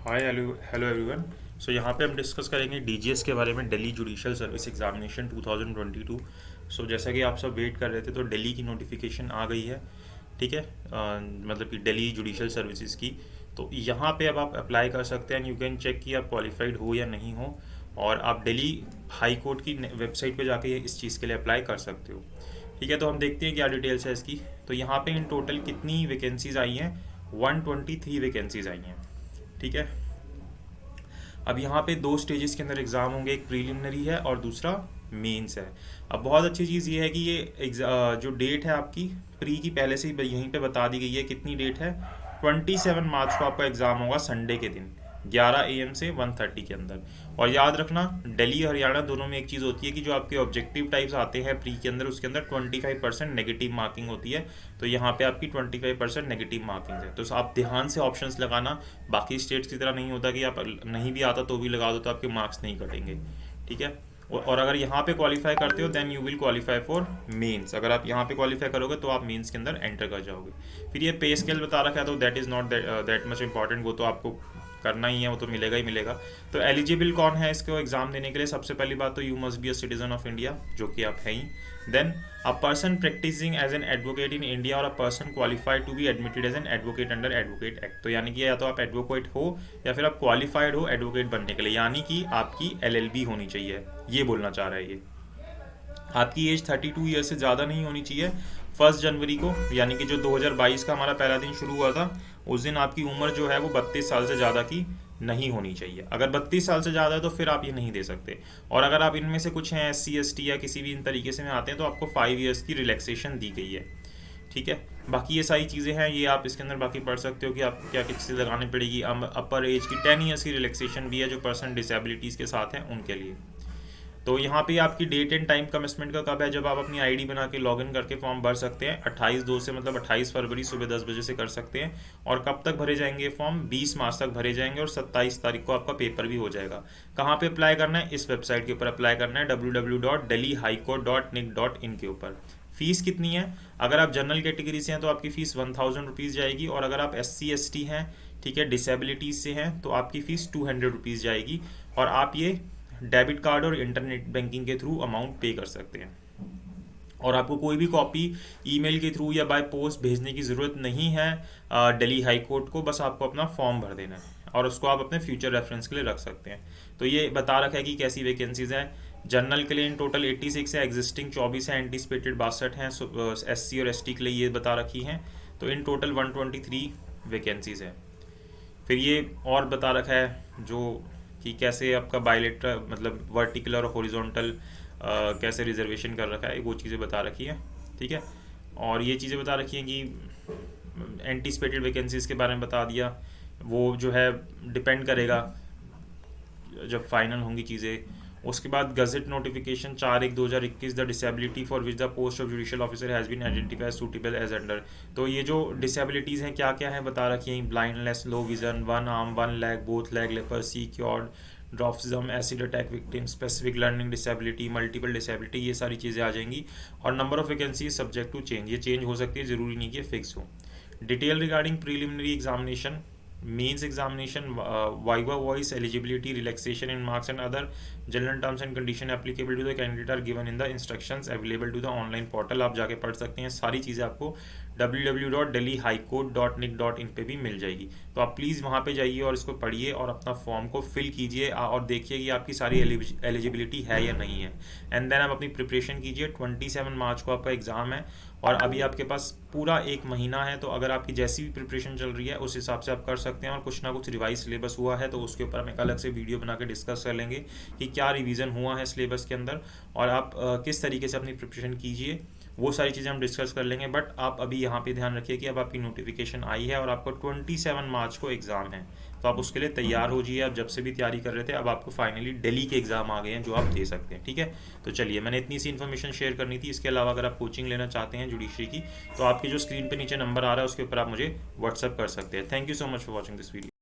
हाय hello hello everyone. So यहाँ पे हम डिस्कस करेंगे डीजीएस के बारे में, Delhi judicial service examination 2022। So जैसा कि आप सब वेट कर रहे थे तो दिल्ली की नोटिफिकेशन आ गई है। ठीक है, मतलब कि दिल्ली जुडिशियल सर्विसेज की। तो यहाँ पे अब आप अप्लाई कर सकते हैं एंड यू कैन चेक कि आप क्वालिफाइड हो या नहीं हो, और आप दिल्ली हाई कोर्ट की वेबसाइट पे जाके इस चीज़ के लिए अप्लाई कर सकते हो। ठीक है, तो हम देखते हैं क्या डिटेल्स है इसकी। तो यहाँ पे इन टोटल कितनी वैकेंसीज आई हैं? 123 वैकेंसीज आई हैं। ठीक है, अब यहाँ पे दो स्टेजेस के अंदर एग्ज़ाम होंगे, एक प्रीलिमिनरी है और दूसरा मेंस है। अब बहुत अच्छी चीज़ ये है कि ये जो डेट है आपकी प्री की पहले से ही यहीं पे बता दी गई है। कितनी डेट है? 27 मार्च को आपका एग्ज़ाम होगा, संडे के दिन 11 AM से 1:30 के अंदर। और याद रखना, दिल्ली हरियाणा दोनों में एक चीज़ होती है कि जो आपके ऑब्जेक्टिव टाइप्स आते हैं प्री के अंदर, उसके अंदर 25% नेगेटिव मार्किंग होती है। तो यहाँ पे आपकी 25% नेगेटिव मार्किंग है, तो आप ध्यान से ऑप्शंस लगाना। बाकी स्टेट्स की तरह नहीं होता कि आप नहीं भी आता तो भी लगा दो तो आपके मार्क्स नहीं कटेंगे। ठीक है, और अगर यहाँ पे क्वालिफाई करते हो then you will qualify for mains. अगर आप यहाँ पे क्वालिफाई करोगे तो आप मेंस के अंदर एंटर कर जाओगे। फिर ये पे स्केल बता रखा है, तो that is not that much important, वो तो आपको करना ही है, वो तो मिलेगा ही मिलेगा। तो एलिजिबल कौन है इसको एग्जाम देने के लिए? सबसे पहली बात तो you must be a citizen of India, जो कि आप हैं ही। Then a person practising as an advocate in India और a person qualified to be admitted as an advocate under Advocate Act. तो यानी कि या तो आप एडवोकेट हो या फिर आप क्वालिफाइड हो एडवोकेट बनने के लिए, यानी कि आपकी एलएलबी होनी चाहिए, ये बोलना चाह रहा है ये। आपकी एज 32 ईयर से ज़्यादा नहीं होनी चाहिए। 1 जनवरी को, यानी कि जो 2022 का हमारा पहला दिन शुरू हुआ था, उस दिन आपकी उम्र जो है वो 32 साल से ज़्यादा की नहीं होनी चाहिए। अगर 32 साल से ज़्यादा है तो फिर आप ये नहीं दे सकते। और अगर आप इनमें से कुछ हैं SC ST या किसी भी इन तरीके से में आते हैं तो आपको 5 ईयर्स की रिलैक्सेशन दी गई है। ठीक है, बाकी ये सारी चीज़ें हैं, ये आप इसके अंदर बाकी पढ़ सकते हो कि आप क्या किस चीज़ लगानी पड़ेगी। अपर एज की 10 ईयर्स की रिलैक्सेशन भी है जो पर्सन डिसेबिलिटीज़ के साथ हैं उनके लिए। तो यहाँ पे आपकी डेट एंड टाइम कमिटमेंट का कब है? जब आप अपनी आईडी बना के लॉगिन करके फॉर्म भर सकते हैं 28/2 से, मतलब 28 फरवरी सुबह 10 बजे से कर सकते हैं। और कब तक भरे जाएंगे ये फॉर्म? 20 मार्च तक भरे जाएंगे और 27 तारीख को आपका पेपर भी हो जाएगा। कहाँ पे अप्लाई करना है? इस वेबसाइट के ऊपर अप्लाई करना है, www.delhihighcourt.nic.in के ऊपर। फीस कितनी है? अगर आप जनरल कैटेगरी से हैं तो आपकी फ़ीस 1000 रुपीज़ जाएगी, और अगर आप SC ST हैं, ठीक है, डिसेबिलिटीज़ से हैं, तो आपकी फ़ीस 200 रुपीज़ जाएगी। और आप ये डेबिट कार्ड और इंटरनेट बैंकिंग के थ्रू अमाउंट पे कर सकते हैं। और आपको कोई भी कॉपी ईमेल के थ्रू या बाय पोस्ट भेजने की ज़रूरत नहीं है दिल्ली हाई कोर्ट को। बस आपको अपना फॉर्म भर देना है और उसको आप अपने फ्यूचर रेफरेंस के लिए रख सकते हैं। तो ये बता रखा है कि कैसी वैकेंसीज हैं। जनरल के लिए इन टोटल 86 है, एग्जिस्टिंग 24 है, एंटीसिपेटेड 62 हैं, SC और ST के लिए ये बता रखी हैं। तो इन टोटल 123 वैकेंसीज हैं। फिर ये और बता रखा है जो कि कैसे आपका बायलेटरल, मतलब वर्टिकल और हॉरिजॉन्टल कैसे रिजर्वेशन कर रखा है, वो चीज़ें बता रखी है। ठीक है, और ये चीज़ें बता रखी हैं कि एंटीसिपेटेड वैकेंसीज़ के बारे में बता दिया। वो जो है डिपेंड करेगा जब फाइनल होंगी चीज़ें। उसके बाद gazette notification 4/1/2021, the disability for which the post of judicial officer has been identified suitable as under. तो ये जो डिसेबिलिटीज़ हैं क्या क्या हैं बता रखी हैं। Blindness, low vision, 1 arm 1 leg, both leg, leprosy, cured, dwarfism, acid attack victim, specific learning disability, multiple disability, ये सारी चीज़ें आ जाएंगी। और number of vacancy subject to change, ये चेंज हो सकती है, ज़रूरी नहीं कि फिक्स हो। Detail regarding preliminary examination, means examination, viva voice, eligibility, relaxation in marks and other general terms and condition applicable to the candidate are given in the instructions available to the online portal। आप जाके पढ़ सकते हैं, सारी चीज़ें आपको www.delhihighcourt.nic.in पे भी मिल जाएगी। तो आप प्लीज़ वहाँ पे जाइए और इसको पढ़िए और अपना फॉर्म को फिल कीजिए और देखिए कि आपकी सारी एलिजिबिलिटी है या नहीं है। एंड देन आप अपनी प्रिपरेशन कीजिए। 27 मार्च को आपका एग्ज़ाम है और अभी आपके पास पूरा 1 महीना है। तो अगर आपकी जैसी भी प्रिपरेशन चल रही है उस हिसाब से आप कर सकते हैं। और कुछ ना कुछ रिवाइज सिलेबस हुआ है तो उसके ऊपर हम एक अलग से वीडियो बना के डिस्कस कर लेंगे कि क्या रिवीजन हुआ है सिलेबस के अंदर और आप किस तरीके से अपनी प्रिपरेशन कीजिए, वो सारी चीज़ें हम डिस्कस कर लेंगे। बट आप अभी यहाँ पे ध्यान रखिए कि अब आपकी नोटिफिकेशन आई है और आपको 27 मार्च को एग्ज़ाम है, तो आप उसके लिए तैयार हो जाइए। आप जब से भी तैयारी कर रहे थे, अब आपको फाइनली दिल्ली के एग्ज़ाम आ गए हैं जो आप दे सकते हैं। ठीक है, तो चलिए, मैंने इतनी सी इन्फॉर्मेशन शेयर करनी थी। इसके अलावा अगर आप कोचिंग लेना चाहते हैं जुडिशरी की, तो आपकी जो स्क्रीन पर नीचे नंबर आ रहा है उसके ऊपर आप मुझे व्हाट्सअप कर सकते हैं। Thank you so much for watching this video.